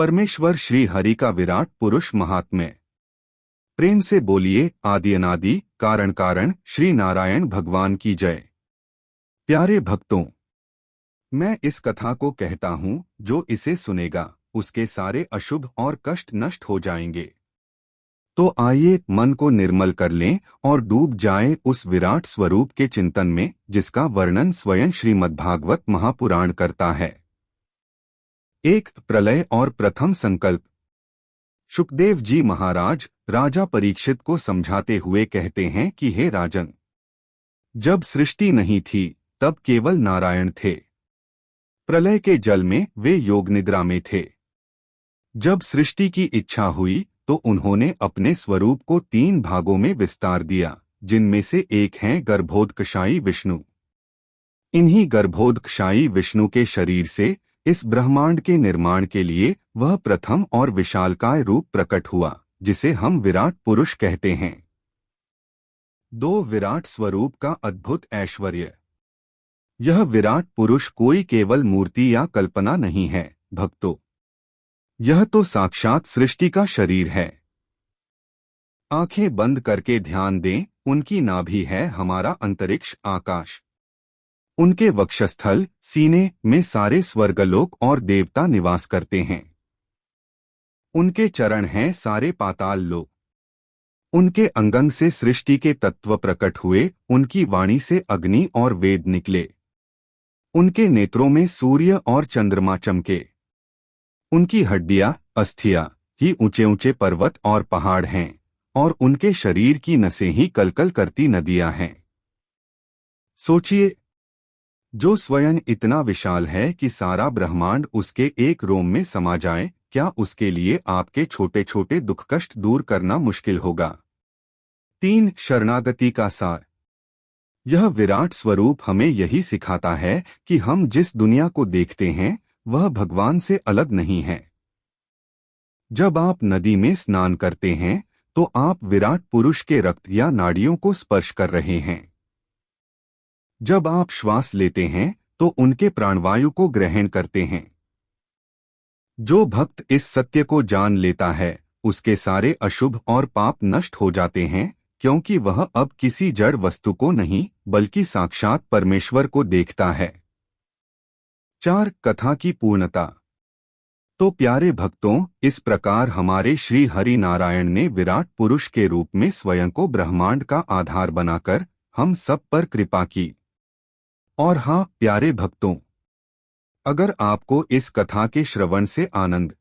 परमेश्वर श्री हरि का विराट पुरुष महात्म्य। प्रेम से बोलिए आदि अनादि कारण कारण श्री नारायण भगवान की जय। प्यारे भक्तों, मैं इस कथा को कहता हूँ, जो इसे सुनेगा उसके सारे अशुभ और कष्ट नष्ट हो जाएंगे। तो आइए मन को निर्मल कर लें और डूब जाएं उस विराट स्वरूप के चिंतन में, जिसका वर्णन स्वयं श्रीमद्भागवत महापुराण करता है। एक प्रलय और प्रथम संकल्प। शुकदेव जी महाराज राजा परीक्षित को समझाते हुए कहते हैं कि हे राजन, जब सृष्टि नहीं थी तब केवल नारायण थे। प्रलय के जल में वे योग निद्रा में थे। जब सृष्टि की इच्छा हुई तो उन्होंने अपने स्वरूप को 3 भागों में विस्तार दिया, जिनमें से एक हैं गर्भोदकशायी विष्णु। इन्हीं गर्भोदकशायी विष्णु के शरीर से इस ब्रह्मांड के निर्माण के लिए वह प्रथम और विशालकाय रूप प्रकट हुआ, जिसे हम विराट पुरुष कहते हैं। 2 विराट स्वरूप का अद्भुत ऐश्वर्य। यह विराट पुरुष कोई केवल मूर्ति या कल्पना नहीं है भक्तों, यह तो साक्षात सृष्टि का शरीर है। आंखें बंद करके ध्यान दें, उनकी नाभि है हमारा अंतरिक्ष आकाश। उनके वक्षस्थल सीने में सारे स्वर्गलोक और देवता निवास करते हैं। उनके चरण हैं सारे पाताल लोक। उनके अंगंग से सृष्टि के तत्व प्रकट हुए, उनकी वाणी से अग्नि और वेद निकले। उनके नेत्रों में सूर्य और चंद्रमा चमके। उनकी हड्डियां अस्थियां ही ऊंचे ऊंचे पर्वत और पहाड़ हैं, और उनके शरीर की नसें ही कलकल करती नदियां हैं। सोचिए, जो स्वयं इतना विशाल है कि सारा ब्रह्मांड उसके एक रोम में समा जाए, क्या उसके लिए आपके छोटे छोटे दुख कष्ट दूर करना मुश्किल होगा? 3 शरणागति का सार। यह विराट स्वरूप हमें यही सिखाता है कि हम जिस दुनिया को देखते हैं वह भगवान से अलग नहीं है। जब आप नदी में स्नान करते हैं तो आप विराट पुरुष के रक्त या नाड़ियों को स्पर्श कर रहे हैं। जब आप श्वास लेते हैं तो उनके प्राणवायु को ग्रहण करते हैं। जो भक्त इस सत्य को जान लेता है, उसके सारे अशुभ और पाप नष्ट हो जाते हैं, क्योंकि वह अब किसी जड़ वस्तु को नहीं बल्कि साक्षात परमेश्वर को देखता है। 4 कथा की पूर्णता। तो प्यारे भक्तों, इस प्रकार हमारे श्री हरि नारायण ने विराट पुरुष के रूप में स्वयं को ब्रह्मांड का आधार बनाकर हम सब पर कृपा की। और हाँ प्यारे भक्तों, अगर आपको इस कथा के श्रवण से आनंद